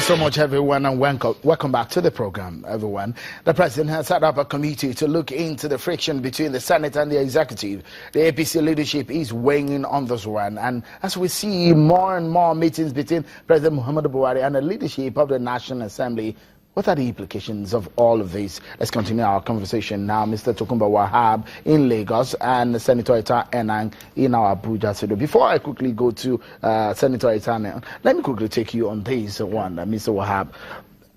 you so much, everyone, and welcome back to the program, everyone. The president has set up a committee to look into the friction between the Senate and the executive. The APC leadership is weighing in on this one, and as we see more and more meetings between President Muhammadu Buhari and the leadership of the National Assembly, what are the implications of all of this? Let's continue our conversation now. Mr. Tokunbo Wahab in Lagos and Senator Ita Enang in our Abuja studio. Before I quickly go to Senator Ita Enang, let me quickly take you on this one, Mr. Wahab.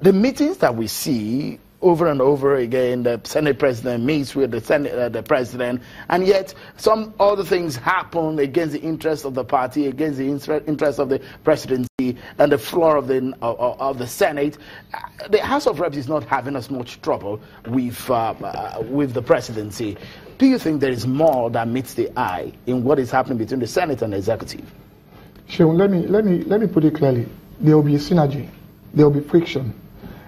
The meetings that we see over and over again, the Senate president meets with the president, and yet some other things happen against the interest of the party, against the interest of the presidency and the floor of the Senate. The House of Reps is not having as much trouble with the presidency. Do you think there is more that meets the eye in what is happening between the Senate and the executive? Sure. Let me put it clearly. There will be a synergy. There will be friction.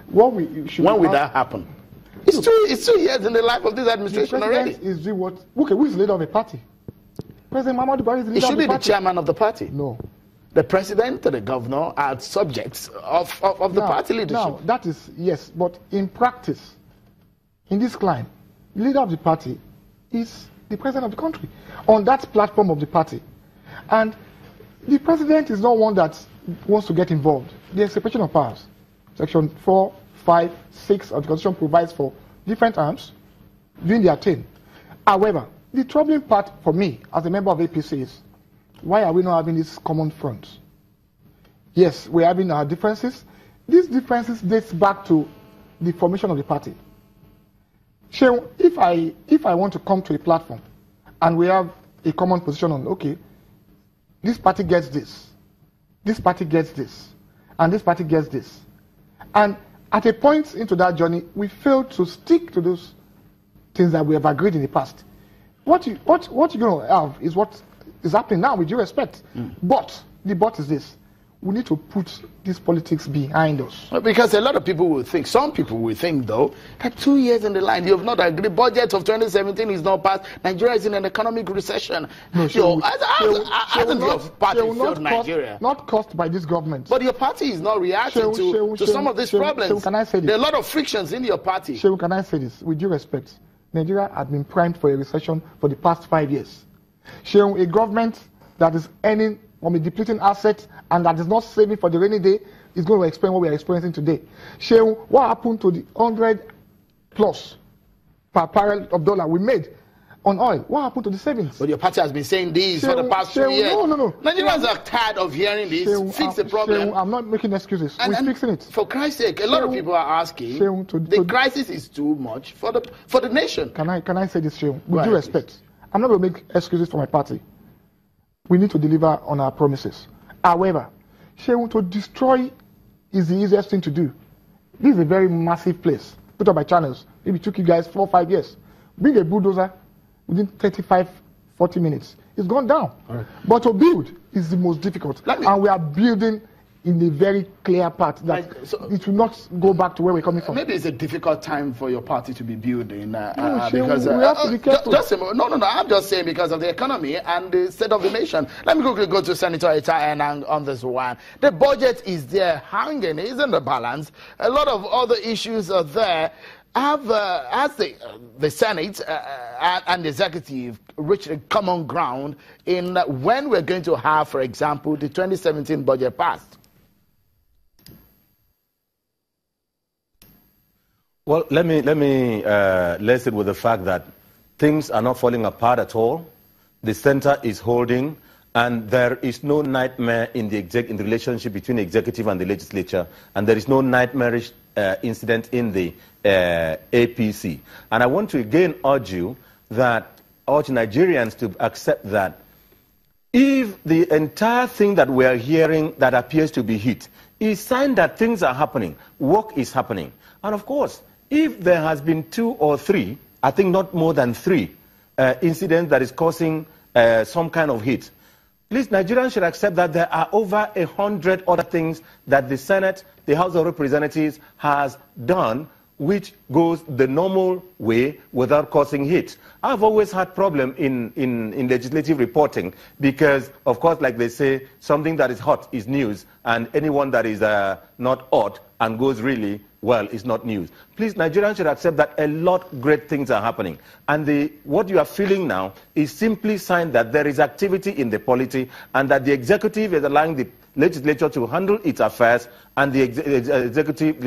When will that happen? It's 2 years in the life of this administration already. Is the what? Okay, who is the leader of the party? President Muhammadu Buhari is the leader of the party. It should be the chairman of the party. No. The president and the governor are subjects of the party leadership. Now, that is, yes, but in practice, in this climb, the leader of the party is the president of the country on that platform of the party. And the president is not one that wants to get involved. The separation of powers. Section 4, 5, 6 of the Constitution provides for different arms doing their thing. However, the troubling part for me as a member of APC is, why are we not having this common front? Yes, we're having our differences. These differences dates back to the formation of the party. So if I want to come to a platform and we have a common position on, okay, this party gets this party gets this, and this party gets this. And at a point into that journey, we failed to stick to those things that we have agreed in the past. What you're going to have is what is happening now, with due respect. But the but is this: we need to put this politics behind us. Because a lot of people will think, some people will think, though, that 2 years in the line, you have not agreed. Budget of 2017 is not passed. Nigeria is in an economic recession. No, hasn't your party failed Nigeria? Not caused by this government. But your party is not reacting to some of these problems. Can I say this? There are a lot of frictions in your party. Can I say this? With due respect, Nigeria has been primed for a recession for the past 5 years. A government that is earning from a depleting asset and that is not saving for the rainy day is going to explain what we are experiencing today. What happened to the 100+ per barrel of dollar we made on oil? What happened to the savings? But your party has been saying this for the past 2 years. No. Nigerians are tired of hearing this. Fix the problem. I'm not making excuses. We're fixing it. For Christ's sake, a lot of people are asking, the crisis is too much for the nation. Can I say this, Sheung? With due respect, I'm not going to make excuses for my party. We need to deliver on our promises. However, to destroy is the easiest thing to do. This is a very massive place. Put up by channels. It took you guys 4 or 5 years. Bring a bulldozer within 35, 40 minutes. It's gone down. Right. But to build is the most difficult. And we are building in a very clear path that it will not go back to where we're coming from. Maybe it's a difficult time for your party to be building because we have to be careful. I'm just saying because of the economy and the state of the nation. Let me quickly go to Senator Ita Enang on this one. The budget is there hanging, isn't the balance? A lot of other issues are there. Has the Senate and the executive reached a common ground in when we're going to have, for example, the 2017 budget passed? Well, let's it with the fact that things are not falling apart at all. The center is holding, and there is no nightmare in the relationship between the executive and the legislature, and there is no nightmarish incident in the APC. And I want to again urge Nigerians to accept that if the entire thing that we are hearing that appears to be hit is a sign that things are happening, work is happening, and of course, if there has been 2 or 3, I think not more than 3 incidents that is causing some kind of hit, please, Nigerians should accept that there are over 100 other things that the Senate, the House of Representatives has done which goes the normal way without causing hit. I've always had problem in legislative reporting because, of course, like they say, something that is hot is news, and anyone that is not hot and goes really well is not news. Please, Nigerians should accept that a lot of great things are happening. And what you are feeling now is simply sign that there is activity in the polity and that the executive is allowing the legislature to handle its affairs, and the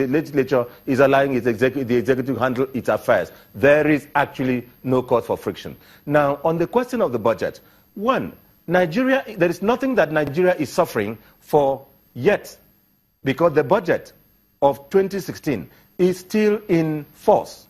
legislature is allowing the executive to handle its affairs. There is actually no cause for friction. Now, on the question of the budget, one, Nigeria, there is nothing that Nigeria is suffering for yet, because the budget of 2016 is still in force.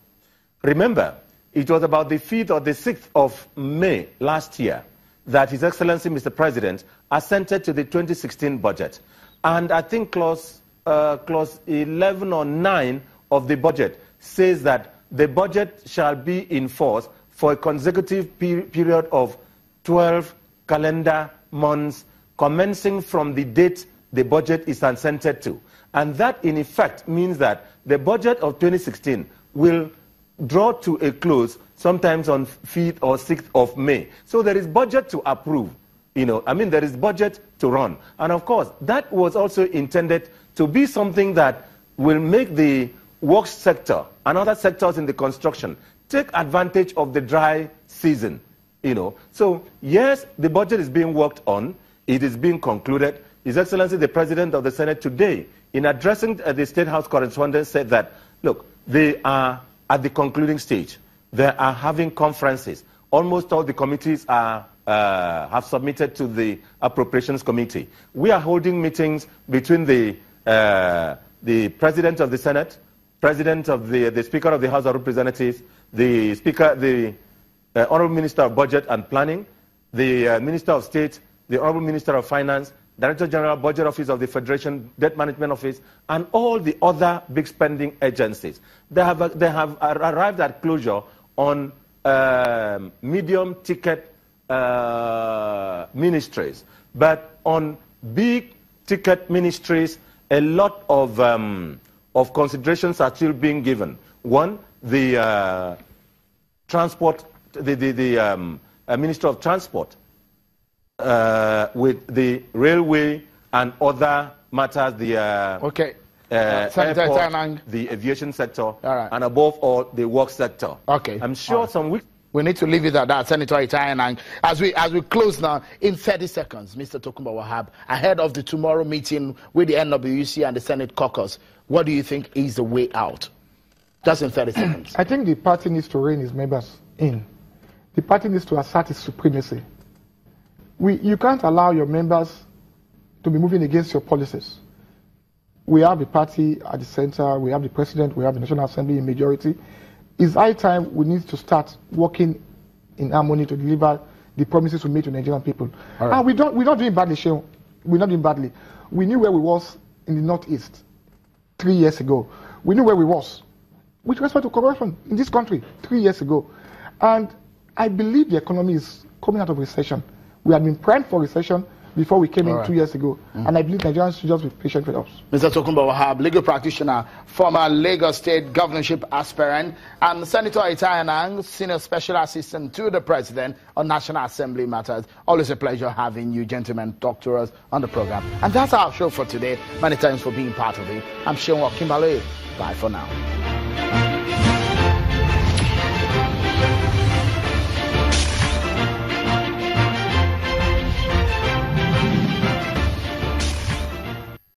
Remember, it was about the 5th or the 6th of May last year that His Excellency Mr. President assented to the 2016 budget. And I think clause 11 or 9 of the budget says that the budget shall be in force for a consecutive period of 12 calendar months commencing from the date the budget is assented to. And that, in effect, means that the budget of 2016 will draw to a close sometimes on 5th or 6th of May. So there is budget to approve. There is budget to run. And of course, that was also intended to be something that will make the works sector and other sectors in the construction take advantage of the dry season. So yes, the budget is being worked on. It is being concluded. His Excellency the President of the Senate today, in addressing the State House correspondents, said that, look, they are at the concluding stage. They are having conferences. Almost all the committees have submitted to the Appropriations Committee. We are holding meetings between the President of the Senate, President of the Speaker of the House of Representatives, the Speaker, the Honorable Minister of Budget and Planning, the Minister of State, the Honorable Minister of Finance, Director General Budget Office of the Federation, Debt Management Office, and all the other big spending agencies. They have arrived at closure on medium ticket ministries. But on big ticket ministries, a lot of considerations are still being given. One, the transport, the Minister of Transport, with the railway and other matters, the airport, the aviation sector, and above all, the work sector. Okay. I'm sure some weeks. We need to leave it at that, Senator Itayanang. As we close now, in 30 seconds, Mr. Tokunbo Wahab, ahead of the tomorrow meeting with the NWC and the Senate caucus, what do you think is the way out? Just in 30 seconds. I think the party needs to rein its members in. The party needs to assert its supremacy. You can't allow your members to be moving against your policies. We have the party at the center, we have the president, we have the National Assembly in majority. It's high time we need to start working in harmony to deliver the promises we made to Nigerian people. Right. And we're not doing badly, Sheon. We're not doing badly. We knew where we was in the Northeast 3 years ago. We knew where we was with respect to corruption in this country 3 years ago. And I believe the economy is coming out of recession. We had been primed for recession before we came in 2 years ago. And I believe Nigerians should just be patient with us. Mr. Tokunbo Wahab, legal practitioner, former Lagos State governorship aspirant, and Senator Itayanang, senior special assistant to the president on National Assembly matters. Always a pleasure having you gentlemen talk to us on the program. And that's our show for today. Many thanks for being part of it. I'm Sheon Kimbale. Bye for now.